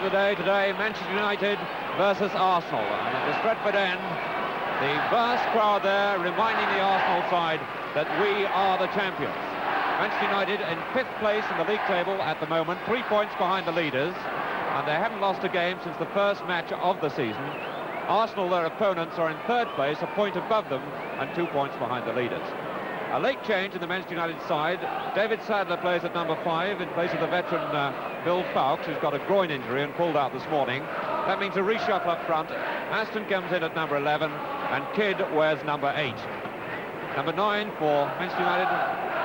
of the day today, Manchester United versus Arsenal. And at the Stretford end, the vast crowd there reminding the Arsenal side that we are the champions. Manchester United in 5th place in the league table at the moment, 3 points behind the leaders, and they haven't lost a game since the first match of the season. Arsenal, their opponents, are in 3rd place, a point above them, and 2 points behind the leaders. A late change in the Manchester United side. David Sadler plays at number 5 in place of the veteran Bill Fowkes, who's got a groin injury and pulled out this morning. That means a reshuffle up front. Aston comes in at number 11, and Kidd wears number 8. Number 9 for Manchester United,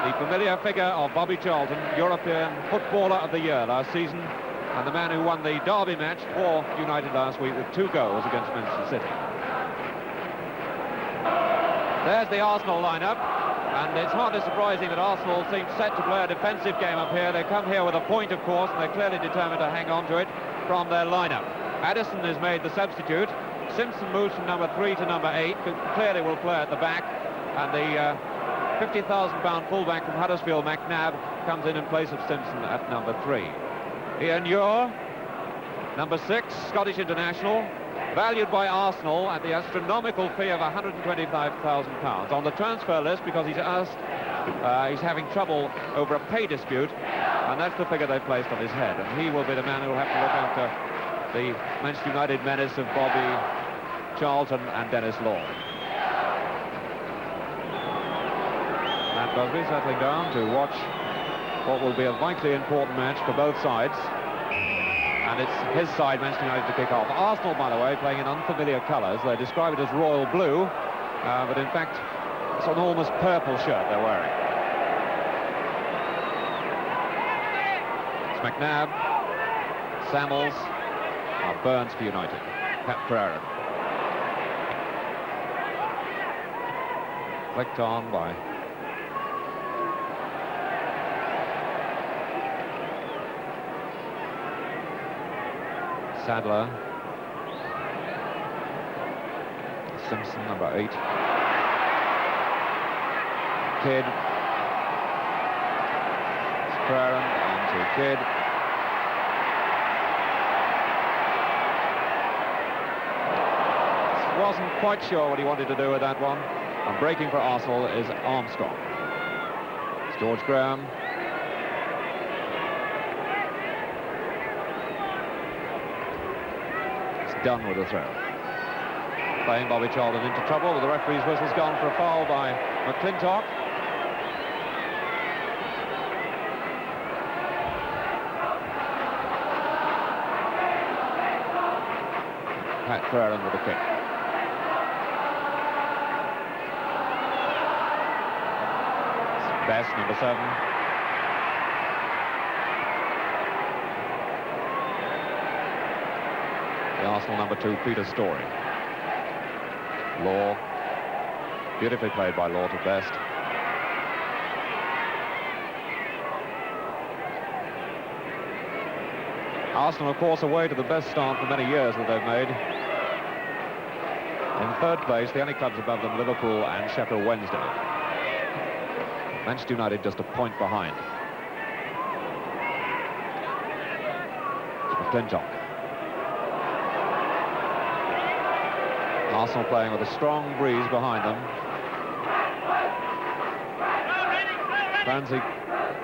the familiar figure of Bobby Charlton, European Footballer of the Year last season, and the man who won the derby match for United last week with 2 goals against Manchester City. There's the Arsenal lineup, and it's hardly surprising that Arsenal seem set to play a defensive game up here. They come here with a point, of course, and they're clearly determined to hang on to it from their lineup. Addison is made the substitute. Simpson moves from number 3 to number 8, who clearly will play at the back, and the 50,000-pound fullback from Huddersfield, McNabb, comes in place of Simpson at number 3. Ian Ure, number 6, Scottish international, valued by Arsenal at the astronomical fee of £125,000 on the transfer list because he's having trouble over a pay dispute, and that's the figure they've placed on his head, and he will be the man who will have to look after the Manchester United menace of Bobby Charlton and Dennis Law. Matt Busby settling down to watch what will be a vitally important match for both sides. And it's his side, Manchester United, to kick off. Arsenal, by the way, playing in unfamiliar colours. They describe it as royal blue, but in fact, it's an almost purple shirt they're wearing. It's McNabb, Samuels, Burns for United, Pat Ferreira. Flicked on by Sadler. Simpson, number 8. Kidd. Ferreira on to Kidd. Wasn't quite sure what he wanted to do with that one. And breaking for Arsenal is Armstrong. It's George Graham. Done with the throw. Playing Bobby Charlton into trouble, but the referee's whistle's gone for a foul by McClintock. Pat Ferreira with the kick. Best, number 7. Arsenal number 2, Peter Storey. Law, beautifully played by Law to best. Arsenal, of course, away to the best start for many years that they've made. In 3rd place, the only clubs above them, Liverpool and Sheffield Wednesday. Manchester United just a point behind. It's McClintock. Arsenal playing with a strong breeze behind them. Ramsey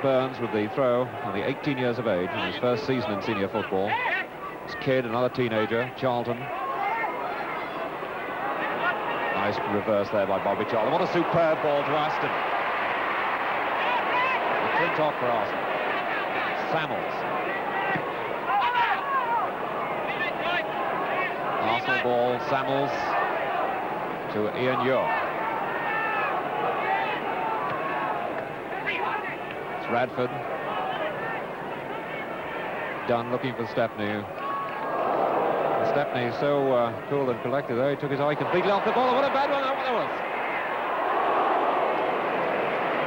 Burns with the throw, only 18 years of age in his first season in senior football. His kid, another teenager, Charlton. Nice reverse there by Bobby Charlton. What a superb ball to Aston. McClintock for Arsenal. Samuels. Arsenal ball, Samuels to Ian Ure. It's Radford. Dunn looking for Stepney. Stepney so cool and collected there. He took his eye completely off the ball. What a bad one that was.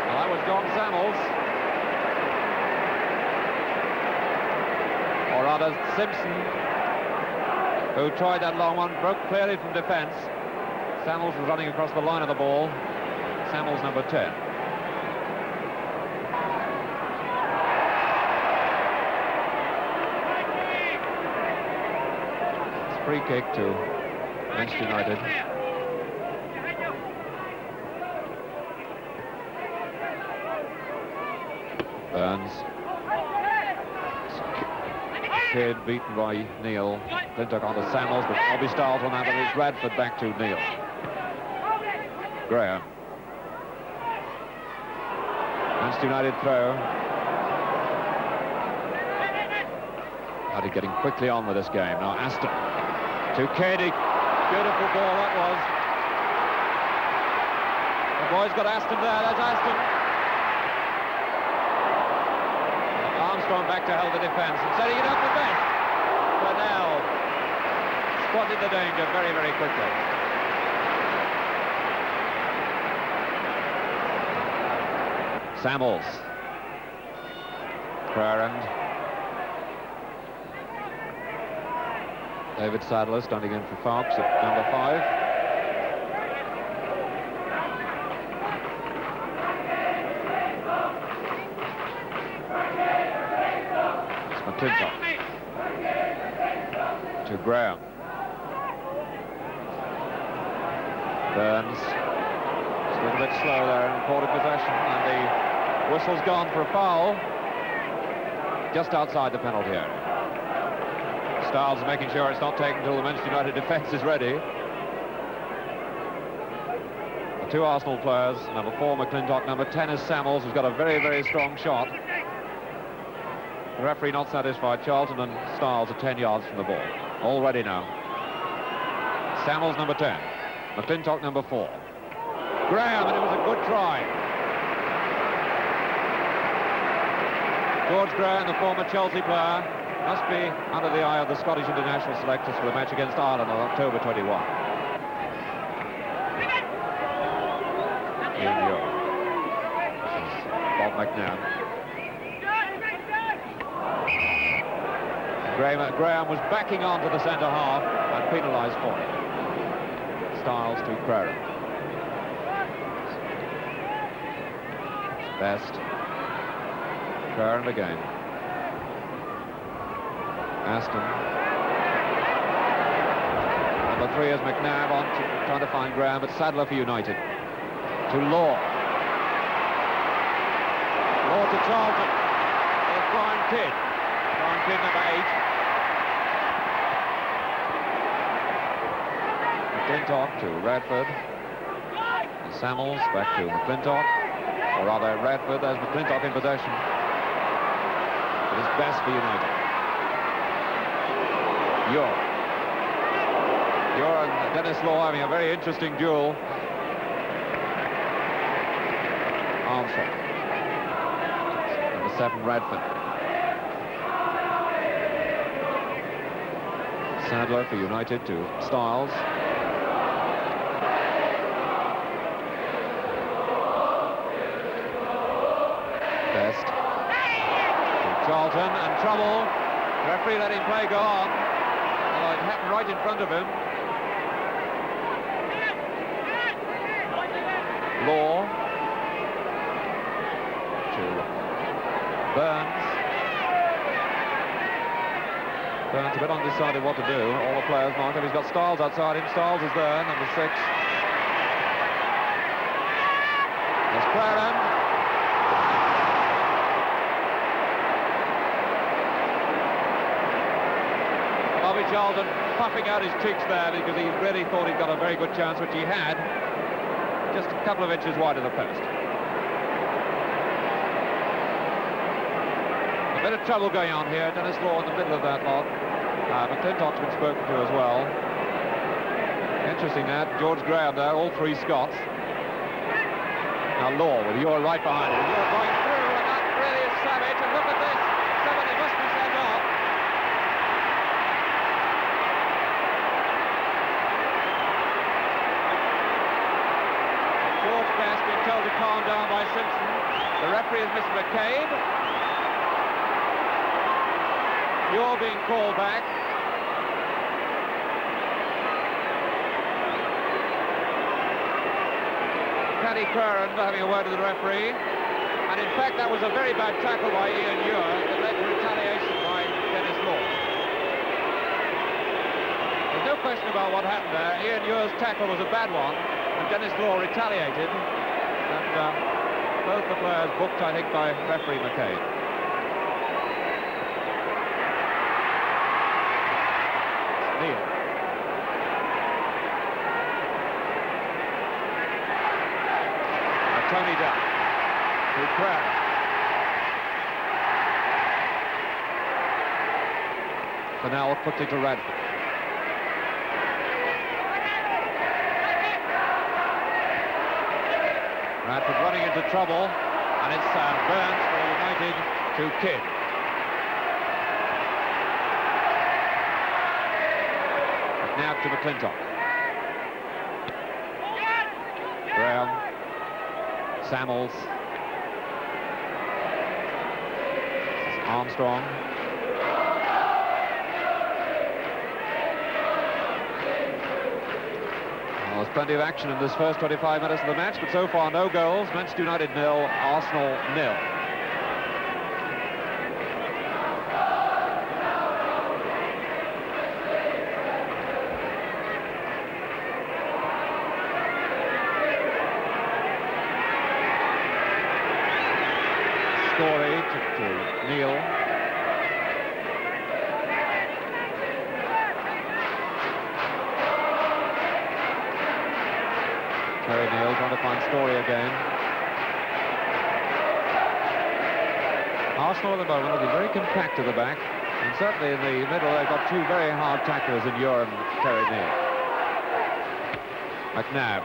Well, that was John Samuels. Or rather, Simpson, who tried that long one, broke clearly from defence. Samuels was running across the line of the ball. Samuels, number 10. Free kick to Manchester United. Burns. Kid beaten by Neil. Clintock onto Samuels, but Bobby Stiles on that, but it's Radford back to Neil. Graham. Manchester United throw. United getting quickly on with this game. Now Aston to Cady. Beautiful ball that was. The boys got Aston there. That's Aston. Armstrong back to help the defence and setting it up for Best. Burnell spotted the danger very, very quickly. Samuels. Crarand. David Sadler standing in for Fox at number 5. It's McClintock. To Graham. Burns. Just a little bit slow there in quarter possession, and the whistle's gone for a foul just outside the penalty area. Stiles making sure it's not taken until the Manchester United defence is ready. The 2 Arsenal players, number 4 McClintock, number 10 is Samuels, who's got a very, very strong shot. The referee not satisfied. Charlton and Stiles are 10 yards from the ball. All ready now. Samuels number 10, McClintock number 4. Graham, and it was a good try. George Graham, the former Chelsea player, must be under the eye of the Scottish international selectors for the match against Ireland on October 21. Ian York. This is Bob McNabb. Graham was backing on to the centre half and penalised for it. Stiles to Crarand. Best. Crarand again. Aston. Number 3 is McNabb on trying to find Graham, but Sadler for United. To Law. Law to Charlton. There's Brian Kidd. Brian Kidd number 8. McClintock to Radford. And Samuels back to McClintock. Or rather, Radford, there's McClintock in possession. It is Best for United. York and Dennis Law having a very interesting duel. Armstrong. Number 7, Radford. Sadler for United to Stiles. Best. To Charlton, and trouble. The referee let him play go on. It happened right in front of him. Law to Burns. Burns a bit undecided what to do. All the players marked him. He's got Stiles outside him. Stiles is there, number 6. There's Crarand. Bobby Charlton puffing out his cheeks there because he really thought he'd got a very good chance, which he had, just a couple of inches wide of the post. A bit of trouble going on here. Dennis Law in the middle of that lot. McClintock's been spoken to as well. Interesting that. George Graham there, all 3 Scots. Now Law with Ewer right behind him. Ewer going through, and that really is savage. And look at this. Somebody must be sent off. George Best being told to calm down by Simpson. The referee is Mr. McCabe. You're being called back. Paddy Crarand having a word with the referee. And in fact, that was a very bad tackle by Ian Ewer that led to retaliation by Dennis Law. The question about what happened there. Ian Ewer's tackle was a bad one, and Dennis Law retaliated. And both the players booked, I think, by referee McCain. Neil. Tony Dunn. To Crowd. Fennell puts it to Radford. Radford running into trouble, and it's Burns for United to Kidd. Now to McClintock. Graham. Samuels. Armstrong. Well, there's plenty of action in this first 25 minutes of the match, but so far no goals. Manchester United 0, Arsenal 0. Scory to Neil. Terry Neal trying to find Story again. Arsenal at the moment will be very compact at the back, and certainly in the middle they've got two very hard tacklers in Ewer and Terry Neal. McNabb.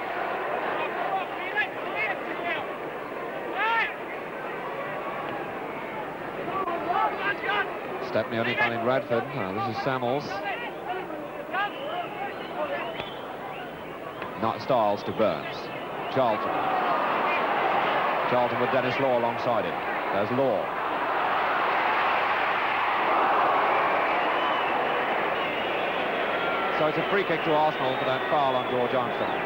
Stepney only finding Radford. This is Samuels. Not Styles to Burns. Charlton. Charlton with Dennis Law alongside him. There's Law. So it's a free kick to Arsenal for that foul on George Armstrong.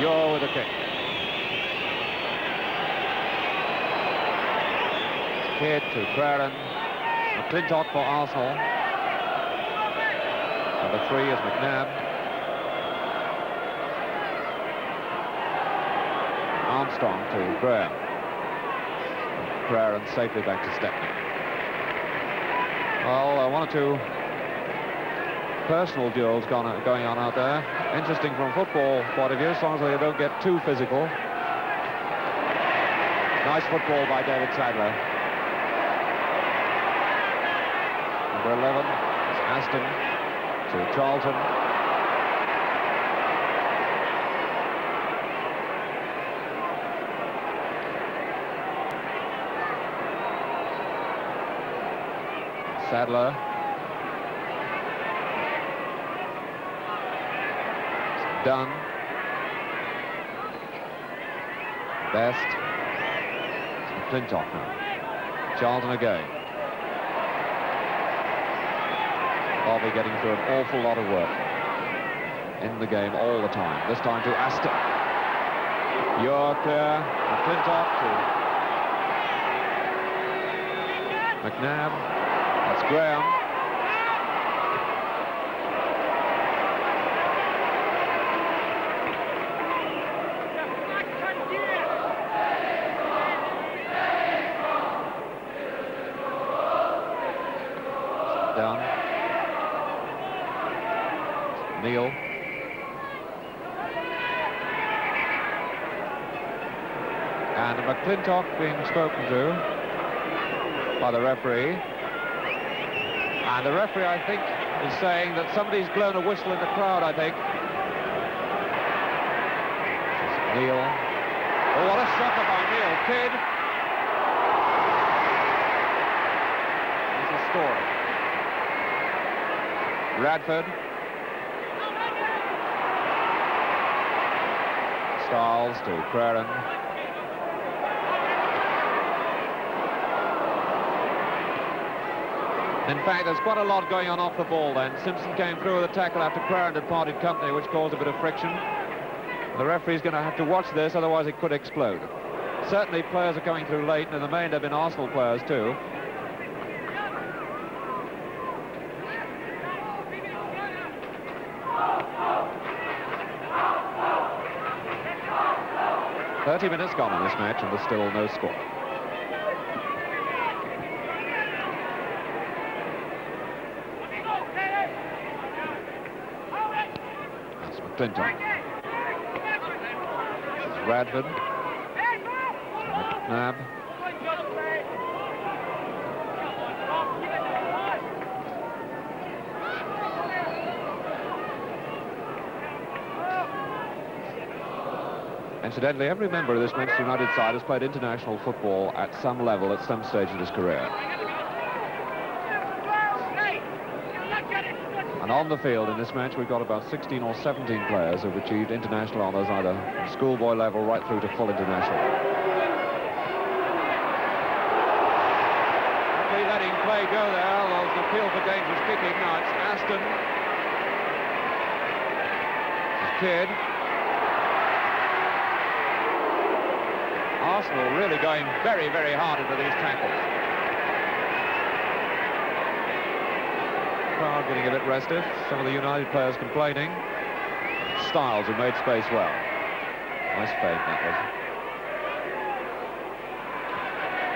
Ewer with a kick. Kidd to Crowden. McClintock for Arsenal. Number 3 is McNabb. Armstrong to Graham. Crowden safely back to Stepney. Well, 1 or 2 personal duels going on out there. Interesting from a football point of view, as long as they don't get too physical. Nice football by David Sadler. Number 11 is Aston to Charlton. Sadler. Dunn. Best. McClintock now. Charlton again. Bobby getting through an awful lot of work in the game all the time. This time to Aston. Ewer clear. McClintock to McNabb. That's Graham. Down. Neil. And McClintock being spoken to by the referee. And the referee, I think, is saying that somebody's blown a whistle in the crowd, I think. Neil. Oh, what a shocker by Neil. Kidd. There's a score. Radford. Styles to Crowden. In fact, there's quite a lot going on off the ball then. Simpson came through with a tackle after Crowden had parted company, which caused a bit of friction. The referee's going to have to watch this, otherwise it could explode. certainly players are coming through late, and in the main they've been Arsenal players too. "30 minutes gone in this match, and there's still no score." That's McClintock. This is Radford. McNabb. Incidentally, every member of this Manchester United side has played international football at some level at some stage in his career. And on the field in this match, we've got about 16 or 17 players who've achieved international honours, either from schoolboy level right through to full international. Letting play go there, although there's an appeal for dangerous kicking. Now it's Aston. It's Kidd. Arsenal really going very, very hard into these tackles. Crowd getting a bit restive. Some of the United players complaining. Styles, who made space well. Nice fake, that was.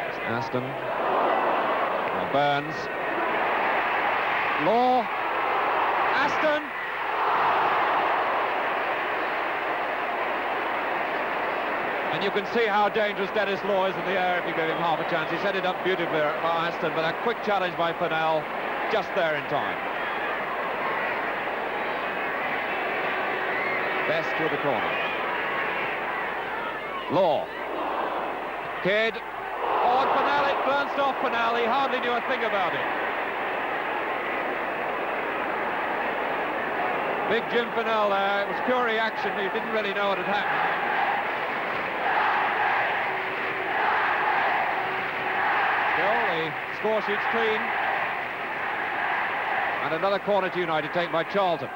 It's Aston. Now Burns. Law. Aston. And you can see how dangerous Dennis Law is in the air if you give him half a chance. He set it up beautifully by Aston, but a quick challenge by Fennell, just there in time. Best to the corner. Law. Kidd. Oh, and Fennell, it glanced off Fennell. He hardly knew a thing about it. Big Jim Fennell there. It was pure reaction. He didn't really know what had happened. Score sheet's clean. And another corner to United taken by Charlton.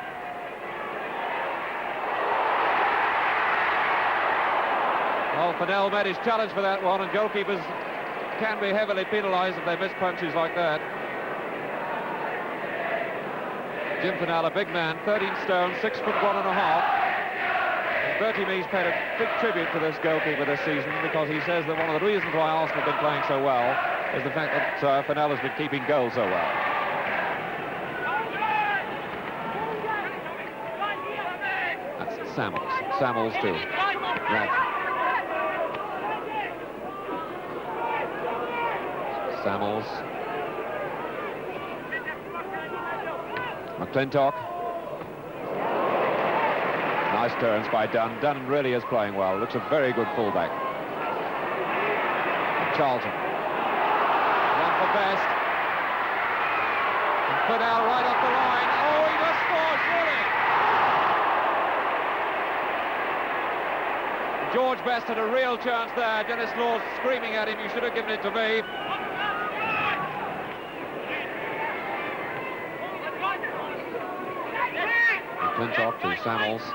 Well, Fennell made his challenge for that one, and goalkeepers can be heavily penalised if they miss punches like that. Jim Fennell, a big man, 13 stone, 6 foot 1.5. And Bertie Mees paid a big tribute to this goalkeeper this season, because he says that one of the reasons why Arsenal have been playing so well is the fact that Fennell has been keeping goals so well. That's Samuels. Samuels too. Right. Samuels. McClintock. Nice turns by Dunn. Dunn really is playing well. Looks a very good fullback. And Charlton. For best. And Fennell right off the line. Oh, he must score, surely. George Best had a real chance there. Dennis Law screaming at him, you should have given it to me. McClintock to Samuels.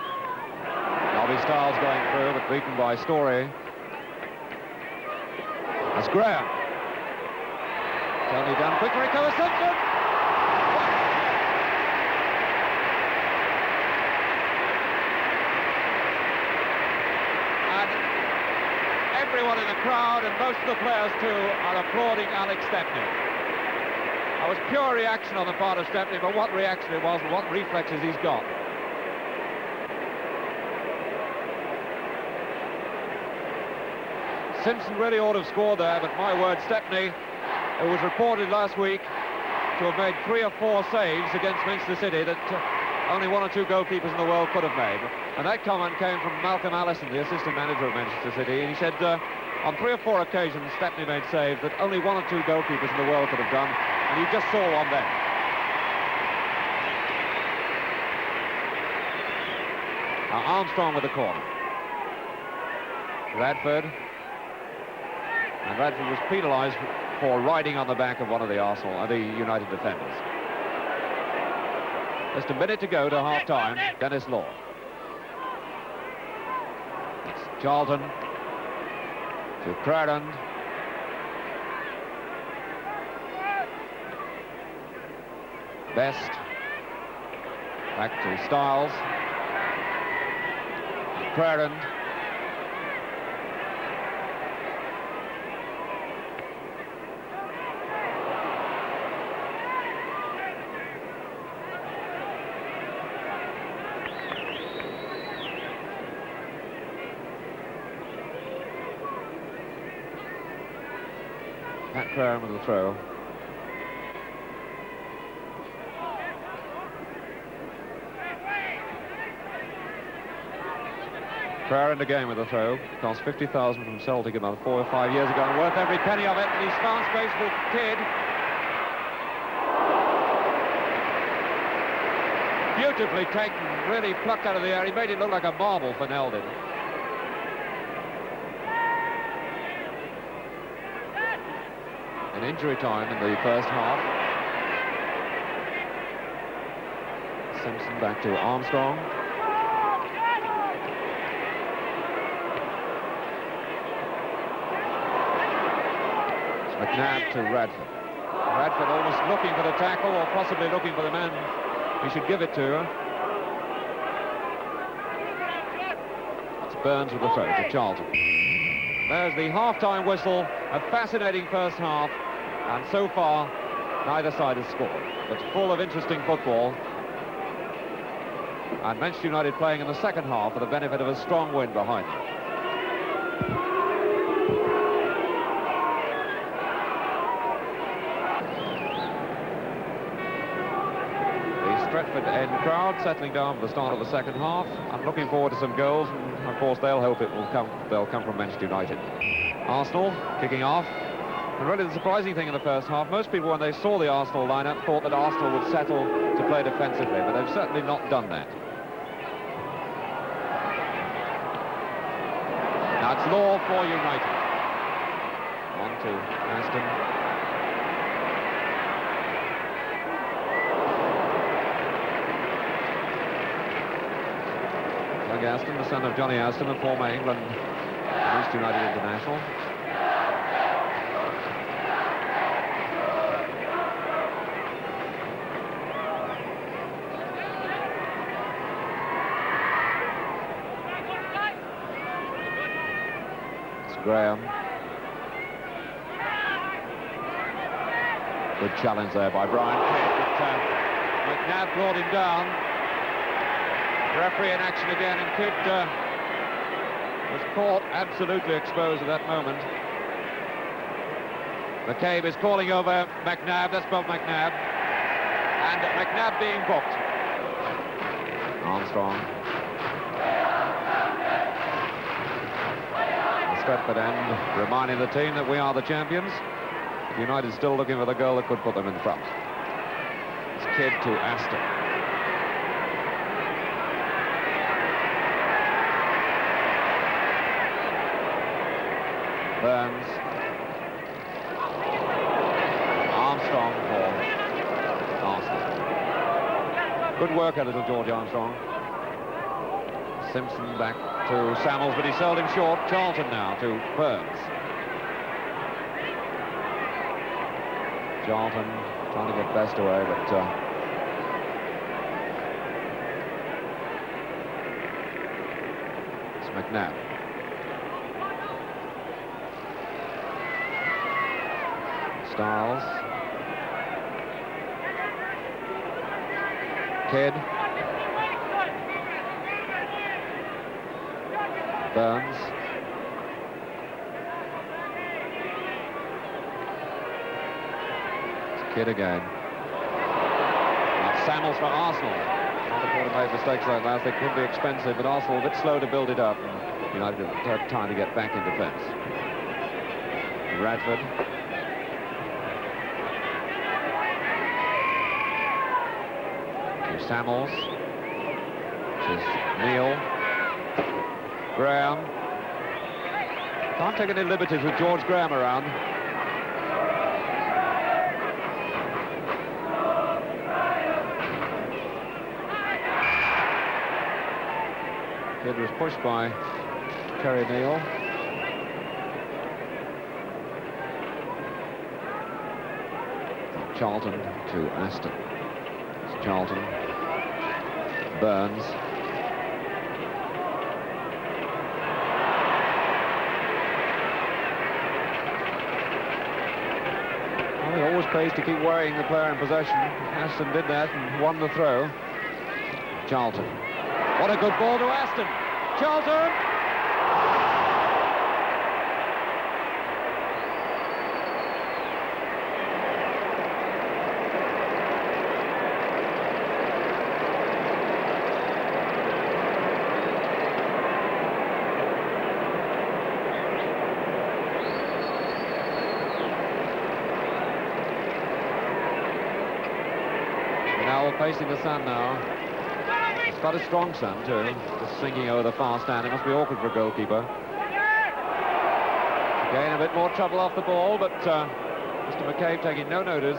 Nobby Styles going through, but beaten by Story. That's Graham. Tony Dunn, quick recover, Simpson! And everyone in the crowd, and most of the players too, are applauding Alex Stepney. That was pure reaction on the part of Stepney, but what reaction it was and what reflexes he's got. Simpson really ought to have scored there, but my word, Stepney, it was reported last week to have made 3 or 4 saves against Manchester City that only 1 or 2 goalkeepers in the world could have made. And that comment came from Malcolm Allison, the assistant manager of Manchester City, and he said on 3 or 4 occasions Stepney made saves that only 1 or 2 goalkeepers in the world could have done, and you just saw one then. Now Armstrong with the corner. Radford. And Radford was penalised for riding on the back of one of the United defenders. Just a minute to go to half-time. Dennis Law. It's Charlton. To Crowland. Best. Back to Styles. Crowland. Pat Crowland with the throw. Crowland again with the throw. Cost 50,000 from Celtic about 4 or 5 years ago, and worth every penny of it. And he's found space for Kidd. Beautifully taken, really plucked out of the air. He made it look like a marble for Neldon. An injury time in the first half. Simpson back to Armstrong. McNabb to Radford. Radford almost looking for the tackle, or possibly looking for the man he should give it to. It's Burns with the throw to Charlton. There's the half-time whistle. A fascinating first half, and so far neither side has scored, but full of interesting football. And Manchester United playing in the second half for the benefit of a strong wind behind them. Stretford end crowd settling down for the start of the second half. I'm looking forward to some goals, and of course they'll hope they'll come from Manchester United. Arsenal kicking off. And really the surprising thing in the first half, most people when they saw the Arsenal lineup thought that Arsenal would settle to play defensively, but they've certainly not done that. Now it's Law for United. On to Aston. Aston, the son of Johnny Aston, a former England Manchester United international. It's Graham. Good challenge there by Brian Kidd, but McNabb brought him down. Referee in action again, and Kidd was caught absolutely exposed at that moment. McCabe is calling over McNabb. That's Bob McNabb. And McNabb being booked. Armstrong. The Stretford end reminding the team that we are the champions. United still looking for the goal that could put them in front. It's Kidd to Aston. Burns. Armstrong for Arsenal. Good work out of George Armstrong. Simpson back to Samuels, but he sold him short. Charlton now to Burns. Charlton trying to get Best away, but it's McNabb. Styles. Kidd. Burns. It's Kidd again. Now Samuels for Arsenal. Not important to make mistakes like that. They could be expensive, but Arsenal a bit slow to build it up. And United have time to get back in defence. Radford. Samuels, which is Neil, Graham. Can't take any liberties with George Graham around. Kidd was pushed by Terry Neal. Charlton to Aston. It's Charlton. Burns. Well, it always pays to keep worrying the player in possession. Aston did that and won the throw. Charlton. What a good ball to Aston. Charlton! Facing the sun now. It's quite a strong sun too. Just sinking over the far stand. It must be awkward for a goalkeeper. Again, a bit more trouble off the ball, but Mr. McCabe taking no notice.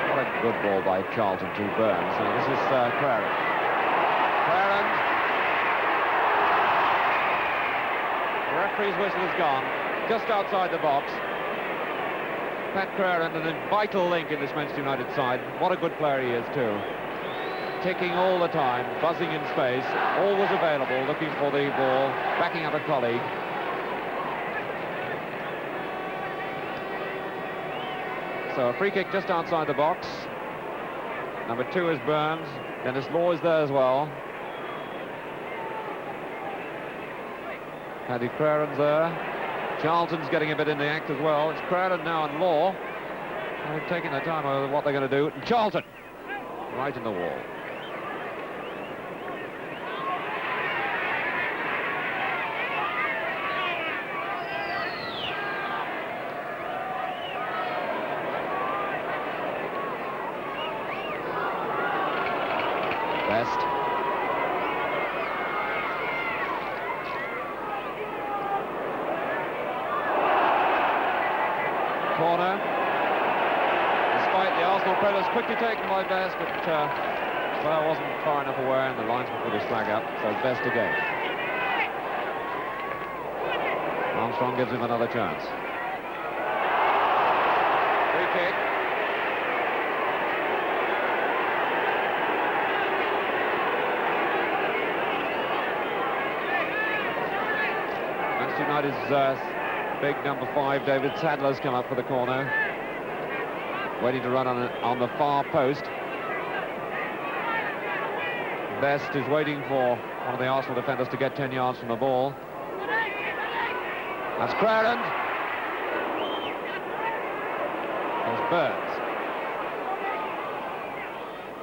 What a good ball by Charlton to Burns. So this is Claren. Claren. The referee's whistle is gone, just outside the box. Pat Claren, a vital link in this Manchester United side. What a good player he is too. Ticking all the time, buzzing in space, always available, looking for the ball, backing up a colleague. So a free kick just outside the box. Number 2 is Burns. Dennis Law is there as well. Paddy Claren's there. Charlton's getting a bit in the act as well. It's Claren now and Law. They've taken their time over what they're going to do. And Charlton, right in the wall. Best. Corner. Despite the Arsenal pressure, quickly taken by Best, but well, wasn't far enough away, and the linesman put his flag up, so Best again. Armstrong gives him another chance. Free kick. Manchester United's big number 5, David Sadler's come up for the corner. Waiting to run on the far post. Best is waiting for one of the Arsenal defenders to get 10 yards from the ball. That's Claren. There's Burns.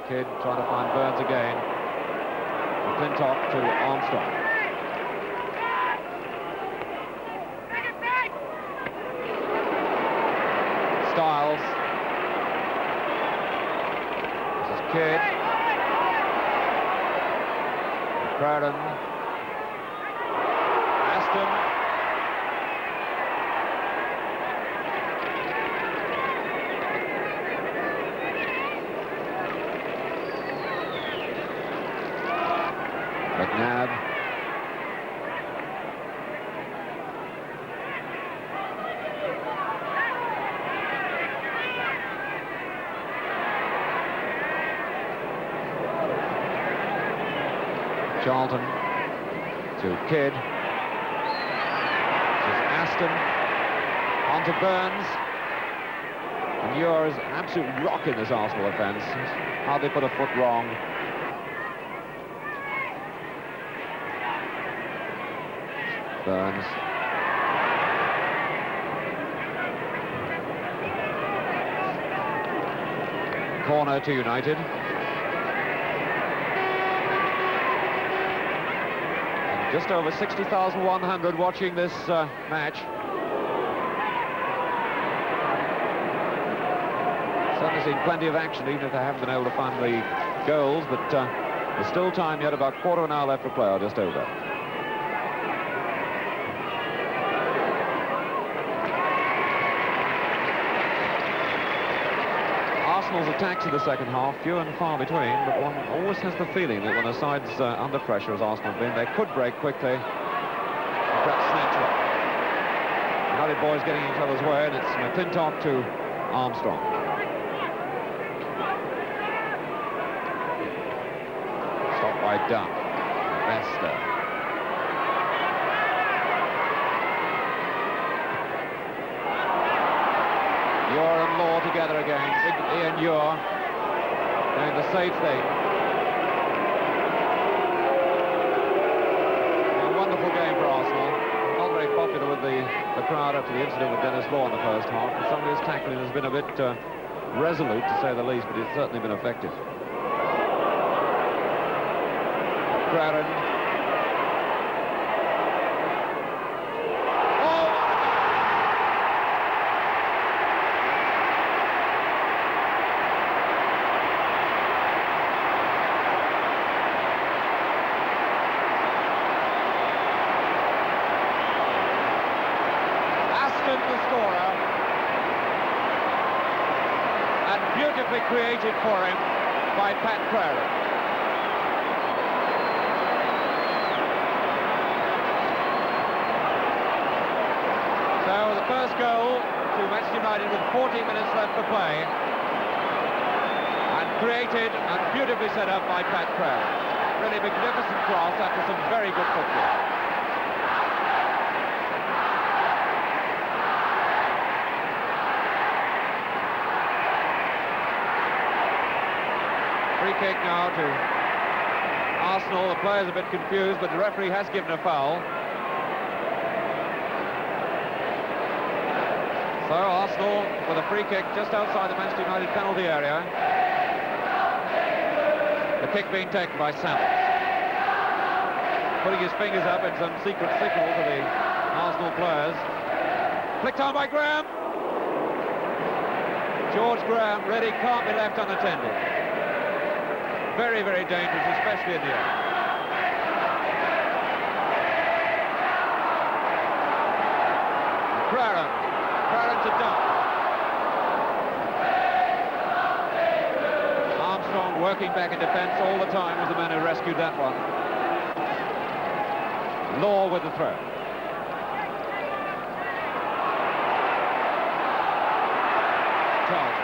Kidd trying to find Burns again. McClintock to Armstrong. Styles. This is Kidd. Claren. Aston. McNabb. Charlton to Kidd. This is Aston. On to Burns. And Muir is an absolute rock in this Arsenal offence. Hardly put a foot wrong. Burns. Corner to United. And just over 60,100 watching this match. Certainly seen plenty of action, even if they haven't been able to find the goals, but there's still time yet, about quarter of an hour left to play, or just over. Arsenal's attacks in the second half, few and far between, but one always has the feeling that when a side's under pressure, as Arsenal have been, they could break quickly and perhaps snatch one. United boys getting each other's way, and it's McClintock to Armstrong. Stopped by Dunn. Vesta. Ure and Law together again. Big Ian Ure doing the safe thing. A wonderful game for Arsenal. Not very popular with the crowd after the incident with Dennis Law in the first half. And some of his tackling has been a bit resolute, to say the least, but it's certainly been effective. Crowden. The scorer, and beautifully created for him by Pat Crowden. So the first goal to Manchester United with 14 minutes left to play, and created and beautifully set up by Pat Crowden. Really magnificent cross after some very good football. Free kick now to Arsenal. The players a bit confused, but the referee has given a foul. So Arsenal with a free kick just outside the Manchester United penalty area. The kick being taken by Samuels. Putting his fingers up in some secret signal to the Arsenal players. Flicked on by Graham. George Graham really can't be left unattended. Very, very dangerous, especially in the air. Crowden to Dunn. Armstrong working back in defence all the time was the man who rescued that one. Law with the throw. Charles.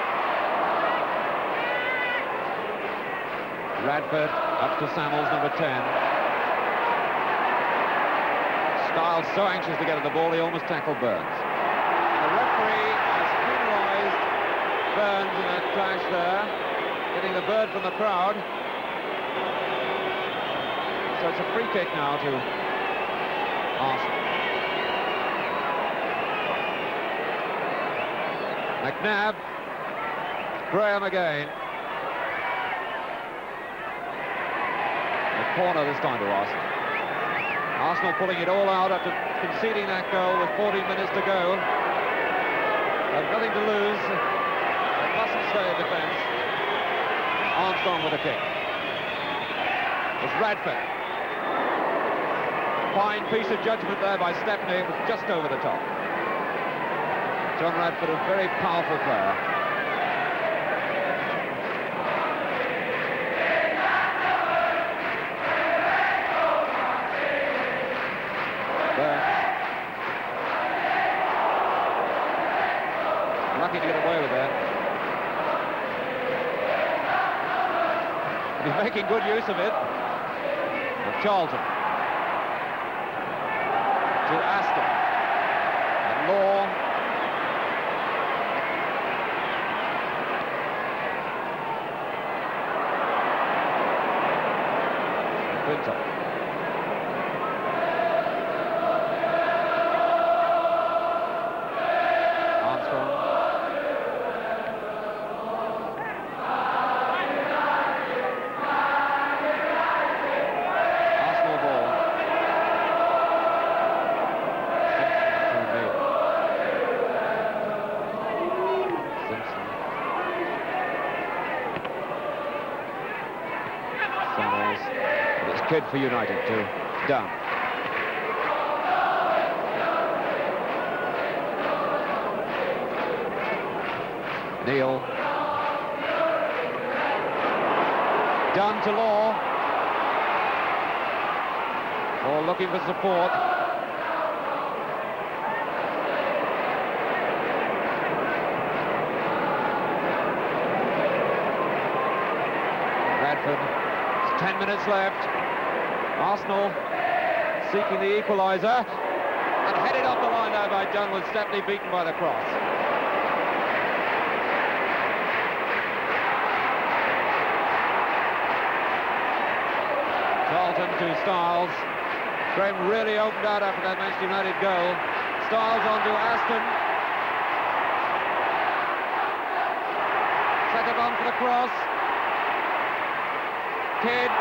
Radford up to Samuels, number 10. Stiles so anxious to get at the ball, he almost tackled Burns. The referee has penalised Burns in that clash there, getting the bird from the crowd. So it's a free kick now to Arsenal. McNabb, Graham again. Corner this time to Arsenal. Arsenal pulling it all out after conceding that goal with 14 minutes to go. They've nothing to lose. They mustn't stay in defence. Armstrong with a kick. It's Radford. Fine piece of judgment there by Stepney. It was just over the top. John Radford, a very powerful player. Lucky to get away with that. He's making good use of it. And Charlton. To Aston. And Law. Clinton. Kid for United to Dunn. Neil. Down to Law. All looking for support. Bradford. It's 10 minutes left. Arsenal seeking the equaliser. And headed off the line there by Dunn, with Stepney beaten by the cross. Charlton to Styles. Graham really opened out after that Manchester United goal. Styles on to Aston. Set up on for the cross. Kidd.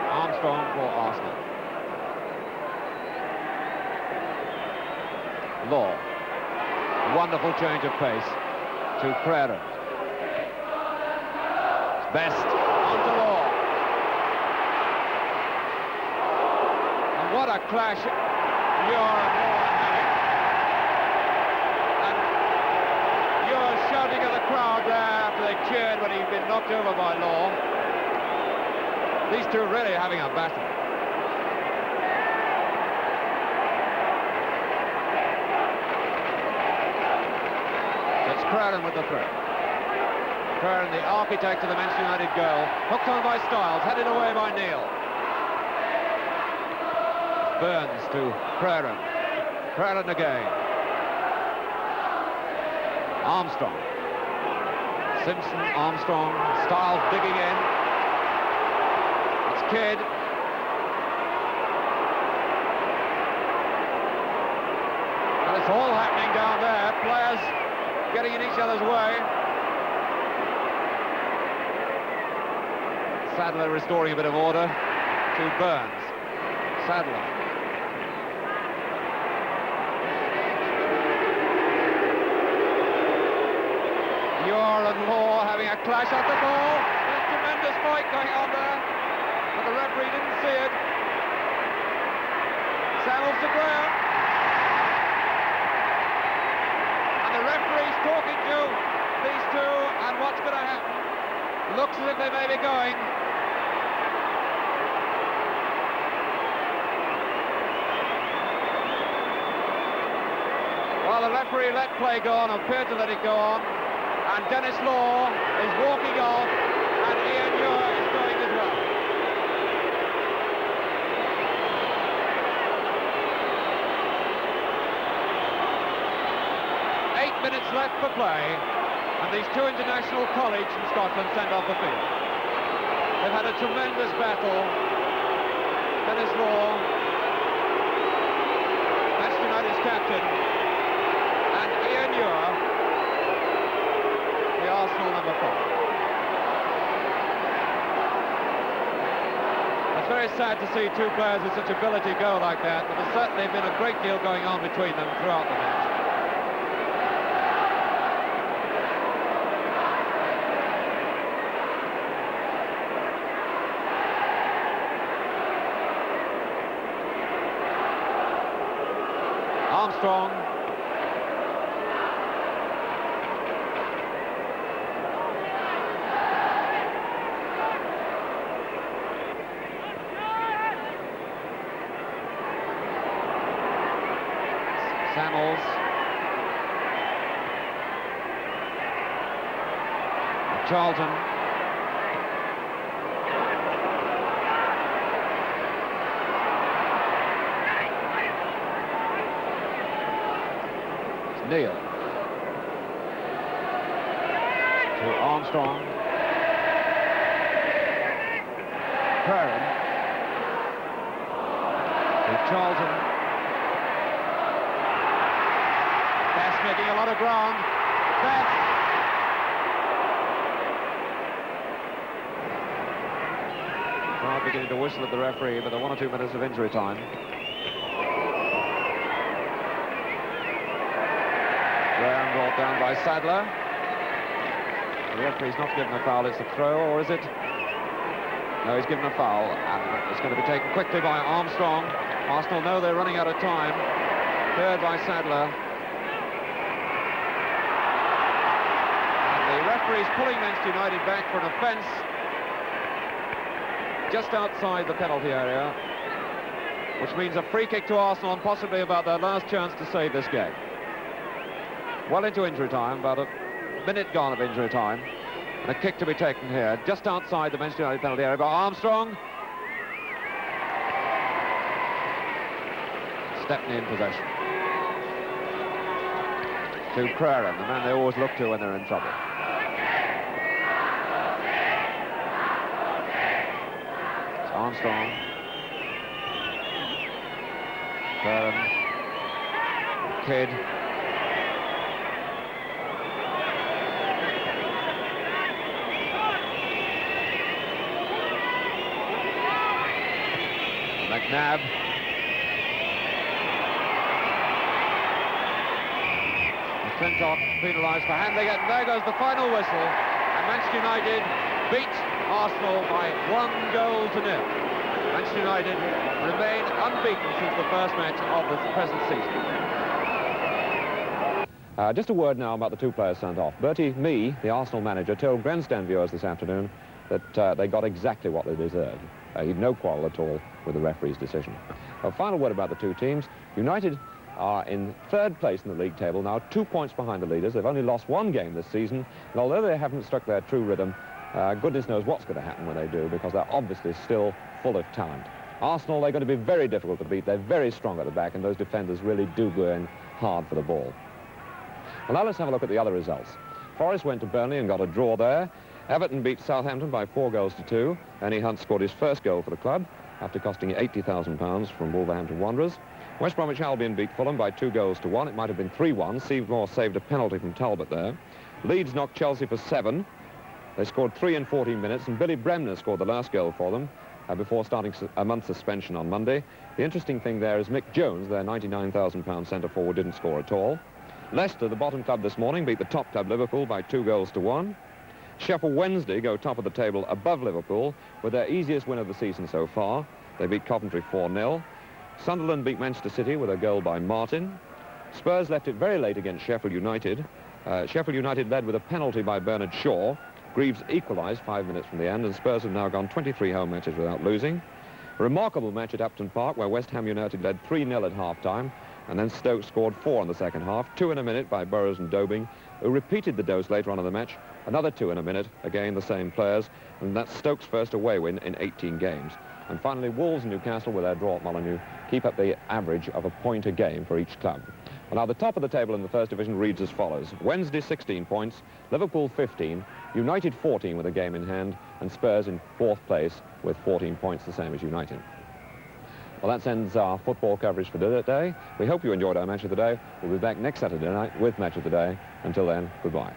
Armstrong for Arsenal. Law. Wonderful change of pace to Prera. Best on to Law. And what a clash Muir and Law are having. And Muir shouting at the crowd there after they cheered when he'd been knocked over by Law. These two really having a battle. It's Crowden with the throw. Crowden, the architect of the Manchester United goal. Hooked on by Styles, headed away by Neal. Burns to Crowden. Crowden again. Armstrong. Simpson, Armstrong, Styles digging in. It's Kidd. And it's all happening down there. Players getting in each other's way. Sadler restoring a bit of order to Burns. Sadler. Muir and Law having a clash at the ball. There's a tremendous fight going on there, but the referee didn't see it. Samuels to Graham. And the referee's talking to these two, and what's going to happen? Looks as if they may be going. Well, the referee let play go on, appeared to let it go on, and Dennis Law is walking off, and Ian Muir is going as well. Minutes left for play, and these two international colleagues from Scotland send off the field. They've had a tremendous battle. Dennis Law, Manchester United's captain, and Ian Muir, the Arsenal number 5. It's very sad to see two players with such ability go like that, but there's certainly been a great deal going on between them throughout the match. Armstrong. Samuels. Charlton. Neal to Armstrong. Curran to Charlton. Best making a lot of ground. Best. Crowd beginning to whistle at the referee, but there are 1 or 2 minutes of injury time. Graham brought down by Sadler. The referee's not given a foul, it's a throw, or is it? No, he's given a foul, and it's going to be taken quickly by Armstrong. Arsenal know they're running out of time. cleared by Sadler. And the referee's pulling Manchester United back for an offence just outside the penalty area, which means a free kick to Arsenal and possibly about their last chance to save this game. Well into injury time, about a minute gone of injury time, and a kick to be taken here, just outside the Manchester United penalty area by Armstrong. Stepney in possession. To Craren, the man they always look to when they're in trouble. It's Armstrong. Craren. Kidd. McNabb. McClintock penalised for handling it, and there goes the final whistle, and Manchester United beat Arsenal by 1-0. Manchester United remain unbeaten since the first match of the present season. Just a word now about the two players sent off. Bertie Mee, the Arsenal manager, told grandstand viewers this afternoon that they got exactly what they deserved. He'd no quarrel at all with the referee's decision. A final word about the two teams. United are in third place in the league table now, 2 points behind the leaders. They've only lost one game this season, and although they haven't struck their true rhythm, goodness knows what's going to happen when they do, because they're obviously still full of talent. Arsenal, they're going to be very difficult to beat. They're very strong at the back, and those defenders really do go in hard for the ball. Well, now let's have a look at the other results. Forest went to Burnley and got a draw there. Everton beat Southampton by 4-2. Ernie Hunt scored his first goal for the club after costing £80,000 from Wolverhampton Wanderers. West Bromwich Albion beat Fulham by 2-1. It might have been 3-1. Seymour saved a penalty from Talbot there. Leeds knocked Chelsea for 7. They scored 3 in 14 minutes, and Billy Bremner scored the last goal for them before starting a month's suspension on Monday. The interesting thing there is Mick Jones, their £99,000 centre-forward, didn't score at all. Leicester, the bottom club this morning, beat the top club Liverpool by 2-1. Sheffield Wednesday go top of the table above Liverpool with their easiest win of the season so far. They beat Coventry 4-0. Sunderland beat Manchester City with a goal by Martin. Spurs left it very late against Sheffield United. Sheffield United led with a penalty by Bernard Shaw. Greaves equalised 5 minutes from the end, and Spurs have now gone 23 home matches without losing. A remarkable match at Upton Park, where West Ham United led 3-0 at half-time, and then Stoke scored 4 in the second half, 2 in a minute by Burrows and Dobing, who repeated the dose later on in the match. Another 2 in a minute, again the same players, and that's Stoke's first away win in 18 games. And finally, Wolves and Newcastle, with their draw at Molineux, keep up the average of a point a game for each club. Well, now the top of the table in the first division reads as follows. Wednesday 16 points, Liverpool 15, United 14 with a game in hand, and Spurs in 4th place with 14 points, the same as United. Well, that ends our football coverage for today. We hope you enjoyed our Match of the Day. We'll be back next Saturday night with Match of the Day. Until then, goodbye.